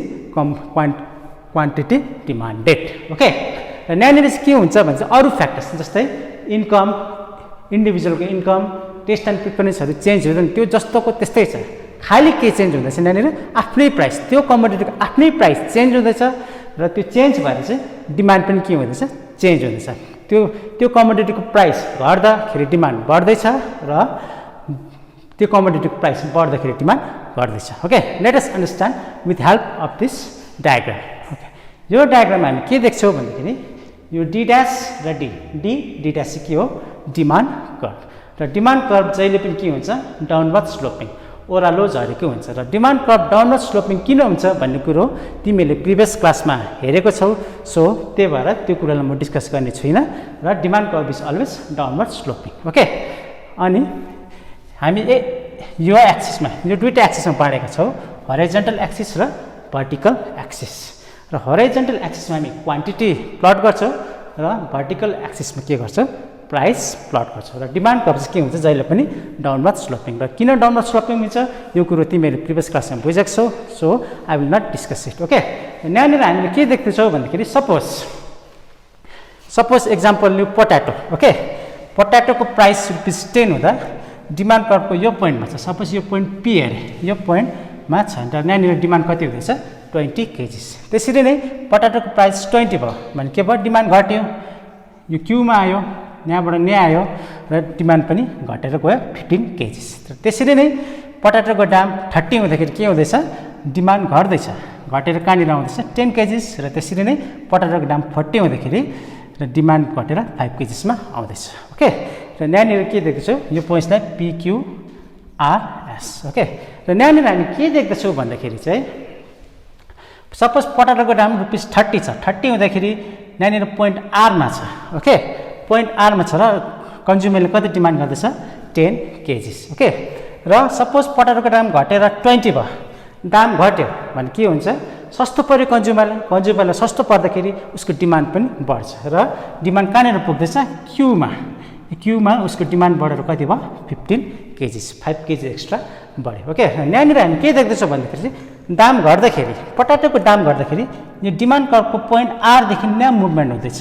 quantity demanded. Okay, र यहाँनिर चाहिँ के हुन्छ भने चाहिँ अरू फ्याक्टर्स जस्तै इन्कम, इन्डिभिजुअलको इन्कम, टेस्ट एन्ड प्रिफरेन्सहरू चेन्ज हुँदैन, त्यो जस्तोको त्यस्तै छ. खालि के चेन्ज हुँदैछ यहाँनिर आफ्नै प्राइस, त्यो कमोडिटीको आफ्नै प्राइस चेन्ज हुँदैछ र त्यो चेन्ज भएर चाहिँ डिमान्ड पनि के हुँदैछ चेन्ज हुँदैछ. त्यो कमोडिटीको प्राइस घट्दाखेरि डिमान्ड बढ्दैछ र त्यो कमोडिटीको प्राइस बढ्दाखेरि डिमान्ड बढ्दैछ. Okay, let us understand with help of this diagram. Okay, यो डायग्राममा हामी के देख्छौँ भन्दाखेरि यो डी ड्यास र डी ड्यास चाहिँ के हो डिमान्ड कर्भ, र डिमान्ड कर्भ जहिले पनि के हुन्छ डाउनवर्ड स्लोपिङ, ओह्रालो झरेको हुन्छ. र डिमान्ड कर्भ डाउनवर्ड स्लोपिङ किन हुन्छ भन्ने कुरो तिमीले प्रिभियस क्लासमा हेरेको छौ, सो त्यही भएर त्यो कुरालाई म डिस्कस गर्ने छुइनँ. र demand curve is always downward sloping. Okay, अनि हामी यो एक्सिसमा यो दुईवटा एक्सिसमा बाँडेका छौँ, हराइजन्टल एक्सिस र भर्टिकल एक्सिस. र हराइजन्टल एक्सिसमा हामी क्वान्टिटी प्लट गर्छौँ र भर्टिकल एक्सिसमा के गर्छौँ प्राइस प्लट गर्छौँ. र डिमान्ड कर्भ चाहिँ के हुन्छ जहिले पनि डाउनवर्ड स्लोपिङ. र किन डाउनवर्ड स्लोपिङ हुन्छ यो कुरो तिमीहरूले प्रिभियस क्लासमा बुझेको छौ, so I will not discuss it. Okay, यहाँनिर हामीले के देख्दैछौँ भन्दाखेरि सपोज एक्जाम्पल लियो पोट्याटो. ओके, पोट्याटोको प्राइस ₹10 हुँदा डिमान्ड कर्भको यो पोइन्टमा छ, सपोज यो पोइन्ट पी अरे यो पोइन्टमा छ र यहाँनिर डिमान्ड कति हुँदैछ 20 kgs. त्यसरी नै पोट्याटोको प्राइस 20 भयो भने के भयो डिमान्ड घट्यो, यो क्यूमा आयो, यहाँबाट यहाँ आयो र डिमान्ड पनि घटेर गयो 15 kgs. त्यसरी नै पोट्याटोको दाम 30 हुँदाखेरि के हुँदैछ डिमान्ड घट्दैछ, घटेर कहाँनिर आउँदैछ 10 kgs. र त्यसरी नै पोट्याटोको दाम 40 हुँदाखेरि र डिमान्ड घटेर 5 kgs मा आउँदैछ. ओके, र यहाँनिर के देख्छौँ यो पोइन्ट्सलाई PQRS. ओके, र यहाँनिर हामी के देख्दछौँ भन्दाखेरि चाहिँ सपोज पोट्याटोको दाम ₹30 छ, 30 हुँदाखेरि यहाँनिर पोइन्ट आरमा छ. ओके, पोइन्ट आरमा छ र कन्ज्युमरले कति डिमान्ड गर्दैछ 10 kgs. ओके, र सपोज पोट्याटोको दाम घटेर 20 भयो, दाम घट्यो भने के हुन्छ सस्तो पऱ्यो कन्ज्युमरलाई सस्तो पर्दाखेरि उसको डिमान्ड पनि बढ्छ र डिमान्ड कहाँनिर पुग्दैछ क्यूमा उसको डिमान्ड बढेर कति भयो 15 kgs, 5 kg एक्स्ट्रा बढ्यो. ओके, यहाँनिर हामी के देख्दैछौँ भन्दाखेरि दाम घट्दाखेरि पोट्याटोको दाम घट्दाखेरि यो डिमान्ड कर्भको पोइन्ट आरदेखि यहाँ मुभमेन्ट हुँदैछ.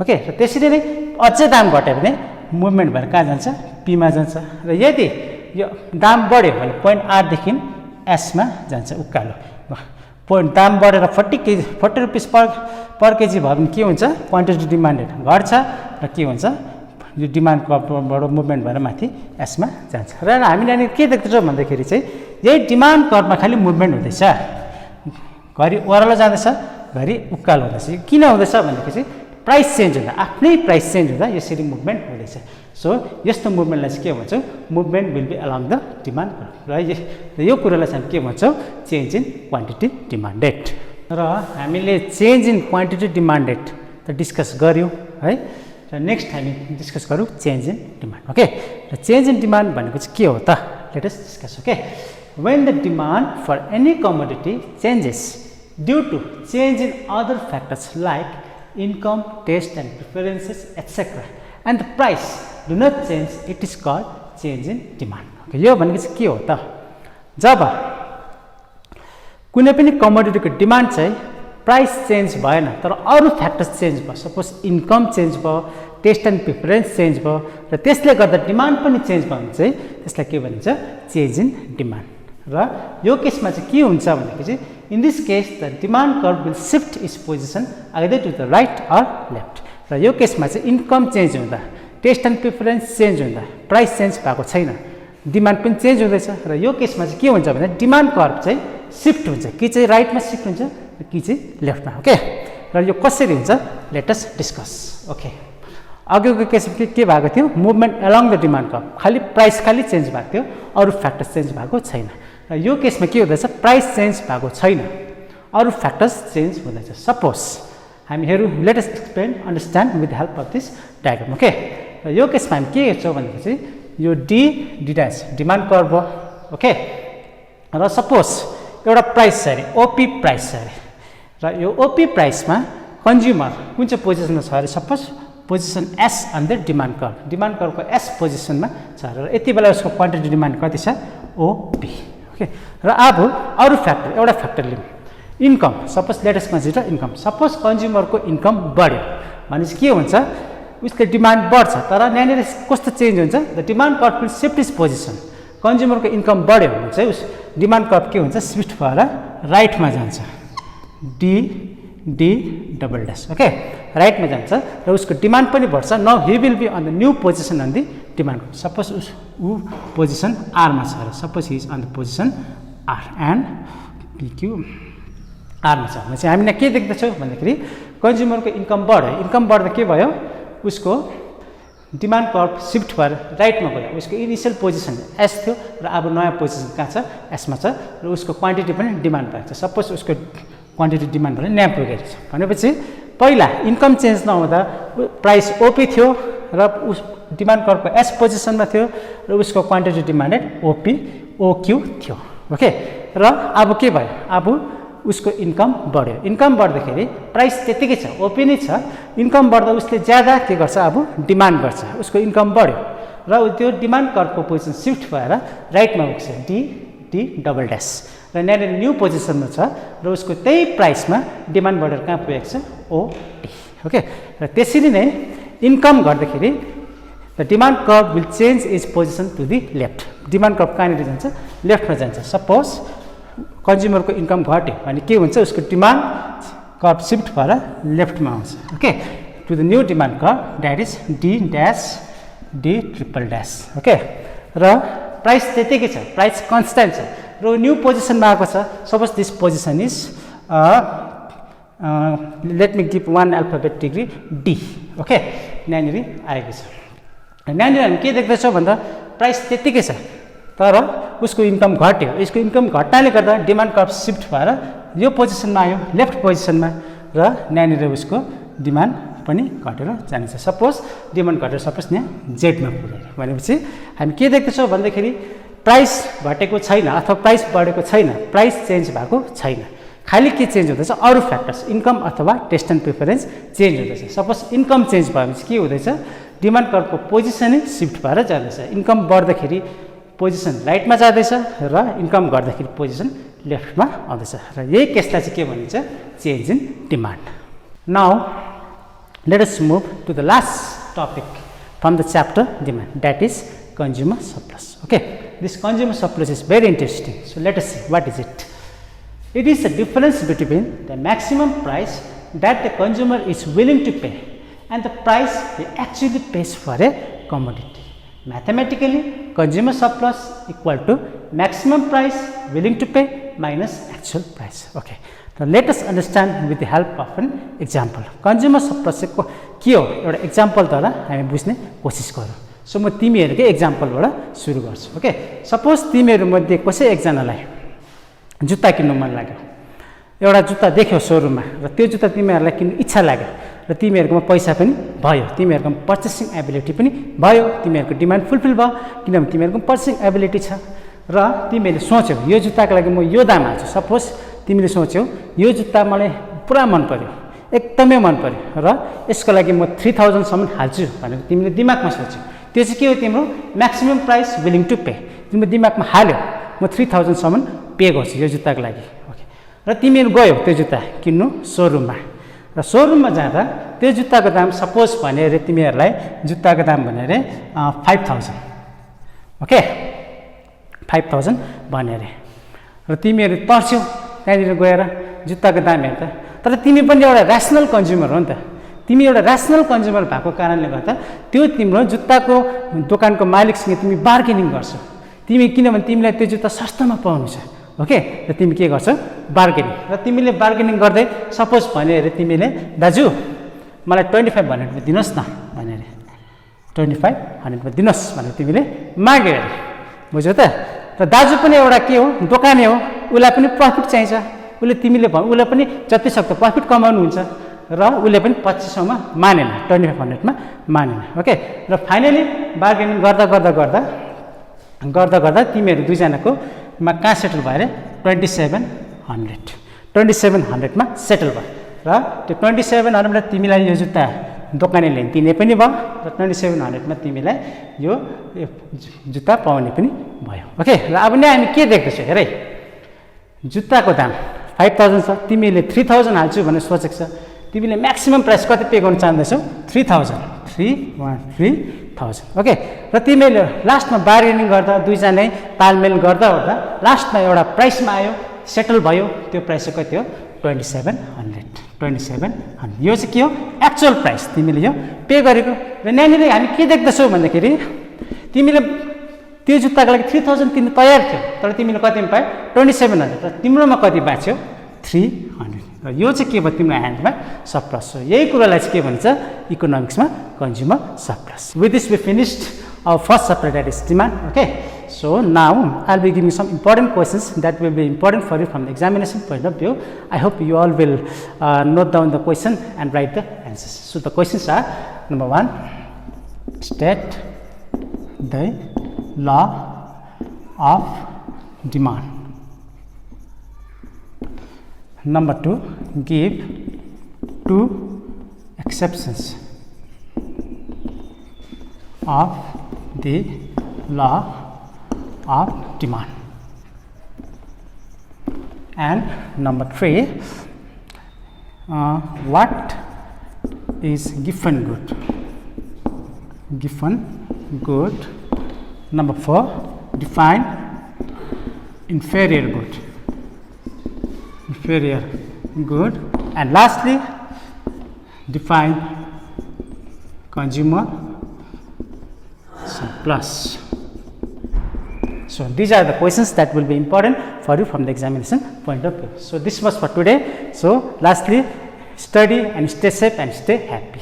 ओके, र त्यसरी नै अझै दाम घट्यो भने मुभमेन्ट भएर कहाँ जान्छ पीमा जान्छ. र यदि यो दाम बढ्यो भने पोइन्ट आरदेखि एसमा जान्छ उकालो. पोइन्ट दाम बढेर 40 रुपिस पर केजी भयो भने के हुन्छ क्वान्टिटी डिमान्डेड घट्छ र के हुन्छ यो डिमान्ड कर्भबाट मुभमेन्ट भएर माथि एसमा जान्छ. र हामीले यहाँनिर के देख्दैछौँ भन्दाखेरि चाहिँ यही डिमान्ड कर्भमा खालि मुभमेन्ट हुँदैछ, घरि ओह्रालो जाँदैछ घरि उकालो हुँदैछ. किन हुँदैछ भन्दाखेरि चाहिँ प्राइस चेन्ज हुँदा आफ्नै प्राइस चेन्ज हुँदा यसरी मुभमेन्ट हुँदैछ. सो यस्तो मुभमेन्टलाई चाहिँ के भन्छौँ movement will be along the demand curve. र यो कुरोलाई चाहिँ के भन्छौँ चेन्ज इन क्वान्टिटी डिमान्डेड. र हामीले चेन्ज इन क्वान्टिटी डिमान्डेड त डिस्कस गऱ्यौँ है. र नेक्स्ट हामी डिस्कस गरौँ चेन्ज इन डिमान्ड. ओके, र चेन्ज इन डिमान्ड भनेको चाहिँ के हो त let us discuss. Okay, when the demand for any commodity changes due to change in other factors like income, taste and preferences etc. and the price do not change, it is called change in demand. Okay, यो भनेको चाहिँ के हो त जब कुनै पनि कमोडिटीको demand चाहिँ price change भएन तर अरू फ्याक्टर्स चेन्ज भयो, सपोज इन्कम चेन्ज भयो, टेस्ट एन्ड प्रिफरेन्स चेन्ज भयो र त्यसले गर्दा डिमान्ड पनि चेन्ज भयो भने चाहिँ त्यसलाई के भनिन्छ चेन्ज इन डिमान्ड. र यो केसमा चाहिँ के हुन्छ भनेको चाहिँ in this case the demand curve will shift its position either to the right or left. र यो केसमा चाहिँ इन्कम चेन्ज हुँदा टेस्ट एन्ड प्रिफरेन्स चेन्ज हुँदा प्राइस चेन्ज भएको छैन, डिमान्ड पनि चेन्ज हुँदैछ. र यो केसमा चाहिँ के हुन्छ भने डिमान्ड कर्भ चाहिँ शिफ्ट हुन्छ, कि चाहिँ राइटमा शिफ्ट हुन्छ कि चाहिँ लेफ्टमा. ओके, र यो कसरी हुन्छ लेट अस डिस्कस. ओके, अघिको केसमा के भएको थियो movement along the demand curve, खालि प्राइस खालि चेन्ज भएको थियो, अरू फ्याक्टर्स चेन्ज भएको छैन. र यो केसमा के हुँदैछ प्राइस चेन्ज भएको छैन, अरू फ्याक्टर्स चेन्ज हुँदैछ. सपोज हामी हेरौँ, let us explain understand with help of this diagram. Okay, र र यो केसमा हामी के हेर्छौँ भनेपछि यो डी ड्यास डिमान्ड कर्भ हो। ओके, र सपोज एउटा प्राइस छ अरे ओपी प्राइस छ अरे र यो ओपी प्राइसमा कन्ज्युमर कुन चाहिँ पोजिसनमा छ अरे suppose position S on the demand कर्भको एस पोजिसनमा छ र यति बेला उसको क्वान्टिटी डिमान्ड कति छ ओपी। ओके, र अब अरू फ्याक्टर एउटा फ्याक्टर लिउँ income. Suppose let us consider income. Suppose कन्ज्युमरको इन्कम बढ्यो भनेपछि के हुन्छ उसको डिमान्ड बढ्छ तर यहाँनिर कस्तो चेन्ज हुन्छ the demand curve will shift its position. कन्ज्युमरको इन्कम बढ्यो भने चाहिँ उस डिमान्ड कर्भ के हुन्छ शिफ्ट भएर राइटमा जान्छ D D double dash. Okay, राइटमा जान्छ र उसको डिमान्ड पनि बढ्छ। Now he will be on the new position on the demand curve. Suppose ऊ पोजिसन आरमा छ अरे suppose he is on the position R and P Q आरमा छ भनेपछि हामीले के देख्दछौँ भन्दाखेरि कन्ज्युमरको इन्कम बढ्यो। इन्कम बढ्दा के भयो उसको डिमान्ड कर्भ शिफ्ट भएर राइटमा गयो। उसको इनिसियल पोजिसन एस थियो र अब नयाँ पोजिसन कहाँ छ एसमा छ र उसको क्वान्टिटी पनि डिमान्ड भएको छ। सपोज उसको क्वान्टिटी डिमान्ड भनेर यहाँ पुगेको छ भनेपछि पहिला इन्कम चेन्ज नहुँदा प्राइस ओपी थियो र उस डिमान्ड कर्भको एस पोजिसनमा थियो र उसको क्वान्टिटी डिमान्डेड ओपी ओक्यू थियो। ओके, र अब के भयो अब उसको इन्कम बढ्यो। इन्कम बढ्दाखेरि प्राइस त्यतिकै छ ओपी नै छ। इन्कम बढ्दा उसले ज्यादा के गर्छ अब डिमान्ड गर्छ। उसको इन्कम बढ्यो र त्यो डिमान्ड कर्भको पोजिसन शिफ्ट भएर राइटमा पुग्छ डी डी डबल ड्यास र यहाँनिर न्यू पोजिसनमा छ र उसको त्यही प्राइसमा डिमान्ड बढेर कहाँ पुगेको छ ओटी। ओके, र त्यसरी नै इन्कम गर्दाखेरि the demand curve will change is position to the left. Demand curve कहाँनिर जान्छ लेफ्टमा जान्छ। सपोज कन्ज्युमरको इन्कम घट्यो भने के हुन्छ उसको डिमान्ड कर्भ शिफ्ट भएर लेफ्टमा आउँछ। Okay, to the new demand curve that is D dash D triple dash. Okay, र प्राइस त्यतिकै छ प्राइस कन्सटेन्ट छ र न्यू पोजिसनमा आएको छ। Suppose this position is let me give one alphabet degree D. Okay, यहाँनिर आएको छ। यहाँनिर हामी के देख्दैछौँ भन्दा प्राइस त्यतिकै छ तर उसको इन्कम घट्यो। यसको इन्कम घट्नाले गर्दा डिमान्ड कर्भ शिफ्ट भएर यो पोजिसनमा आयो लेफ्ट पोजिसनमा र यहाँनिर उसको डिमान्ड पनि घटेर जानेछ। सपोज डिमान्ड घटेर सपोज यहाँ जेडमा पुग्यो भनेपछि हामी के देख्दैछौँ भन्दाखेरि प्राइस घटेको छैन अथवा प्राइस बढेको छैन, प्राइस चेन्ज भएको छैन। खालि के चेन्ज हुँदैछ अरू फ्याक्टर्स इन्कम अथवा टेस्ट एन्ड प्रिफरेन्स चेन्ज हुँदैछ। सपोज इन्कम चेन्ज भएपछि के हुँदैछ डिमान्ड कर्भको पोजिसनै शिफ्ट भएर जाँदैछ। इन्कम बढ्दाखेरि पोजिसन राइटमा जाँदैछ र इन्कम घट्दाखेरि पोजिसन लेफ्टमा आउँदैछ र यही केसलाई चाहिँ के भनिन्छ change in demand. Now let us move to the last topic from the chapter demand that is consumer surplus. Okay, this consumer surplus is very interesting. So let us see what is it. It is the difference between the maximum price that the consumer is willing to pay and the price he actually pays for a commodity. Mathematically, consumer surplus equal to maximum price willing to pay minus actual price. Okay, now let us understand with the help of an example. Consumer surplus के हो एउटा एक्जाम्पलद्वारा हामी बुझ्ने कोसिस गरौँ। So म तिमीहरूकै एक्जाम्पलबाट सुरु गर्छु। ओके, सपोज तिमीहरूमध्ये कसै एकजनालाई जुत्ता किन्नु मन लाग्यो। एउटा जुत्ता देख्यो सोरुममा र त्यो जुत्ता तिमीहरूलाई किन्नु इच्छा लाग्यो र तिमीहरूकोमा पैसा पनि भयो, तिमीहरूकोमा पर्चेसिङ एबिलिटी पनि भयो, तिमीहरूको डिमान्ड फुलफिल भयो किनभने तिमीहरूको पर्चेसिङ एबिलिटी छ र तिमीहरूले सोच्यौ यो जुत्ताको लागि म यो दाम हाल्छु। सपोज तिमीले सोच्यौ यो जुत्ता मलाई पुरा मन पर्यो, एकदमै मन पर्यो र यसको लागि म 3000 सम्म हाल्छु भनेर तिमीले दिमागमा सोच्यौ। त्यो चाहिँ के हो तिम्रो maximum price willing to pay. तिम्रो दिमागमा हाल्यो म 3000 सम्म पे गर्छु यो जुत्ताको लागि। ओके, र तिमीहरू गयौ त्यो जुत्ता किन्नु सोरुममा र सोरुममा जाँदा त्यो जुत्ताको दाम सपोज भने अरे तिमीहरूलाई जुत्ताको दाम भने अरे 5000। ओके, 5000 भने अरे र तिमीहरू पर्छौ त्यहाँनिर गएर जुत्ताको दाम हेर्दा। तर तिमी पनि एउटा ऱ्यासनल कन्ज्युमर हो नि त। तिमी एउटा ऱ्यासनल कन्ज्युमर भएको कारणले गर्दा त्यो तिम्रो जुत्ताको दोकानको मालिकसँग तिमी बार्गेनिङ गर्छौ। तिमी किनभने तिमीलाई त्यो जुत्ता सस्तोमा पाउनु छ। ओके, र तिमी के गर्छौ बार्गेनिङ र तिमीले बार्गेनिङ गर्दै सपोज भने अरे तिमीले दाजु मलाई 2500 दिनुहोस् न भने अरे 2500 दिनुहोस् भनेर तिमीले माग्यो अरे, बुझ्यौ त। र दाजु पनि एउटा के हो दोकाने हो, उसलाई पनि प्रफिट चाहिन्छ। उसले तिमीले उसलाई पनि जति सक्दो प्रफिट कमाउनु हुन्छ र उसले पनि 2500 मा मानेन, 2500 मा मानेन। ओके, र फाइनली बार्गेनिङ गर्दा गर्दा गर्दा गर्दा गर्दा तिमीहरू दुईजनाको मा कहाँ सेटल भयो अरे 2700 मा सेटल भयो र त्यो 2700 मा तिमीलाई यो जुत्ता दोकानेले दिने पनि भयो र 2700 मा तिमीलाई यो जुत्ता पाउने पनि भयो। ओके, र अब नि हामी के देख्दैछौँ हेर है, जुत्ताको दाम 5000 छ, तिमीले 3000 हाल्छु भनेर सोचेको छ, तिमीले म्याक्सिमम प्राइस कति पे गर्न चाहँदैछौ 3000। ओके, र तिमीले लास्टमा बार्गेनिङ गर्दा दुईजना तालमेल गर्दा गर्दा लास्टमा एउटा प्राइसमा आयो, सेटल भयो, त्यो प्राइस चाहिँ कति हो 2700। यो चाहिँ के हो एक्चुअल प्राइस तिमीले यो पे गरेको। र यहाँनिर हामी के देख्दछौ भन्दाखेरि तिमीले त्यो जुत्ताको लागि 3000 तिर्न तयार थियो, तर तिमीले कतिमा पायो 2700, र तिम्रोमा कति बाँच्यो 300। र यो चाहिँ के भयो तिम्रो ह्यान्डमा सरप्लस हो। यही कुरालाई चाहिँ के भन्छ इकोनोमिक्समा consumer surplus. With this we finished our first chapter that is demand. Okay, so now I'll be giving some important questions that will be important for you from the examination point of view. I hope you all will note down the question and write the answers. So the questions are: number 1, state the law of demand. Number 2, give 2 exceptions of the law of demand. And number 3, what is given good? Number 4, define inferior good. And lastly, define consumer surplus. So these are the questions that will be important for you from the examination point of view. So this was for today. So lastly, study and stay safe and stay happy.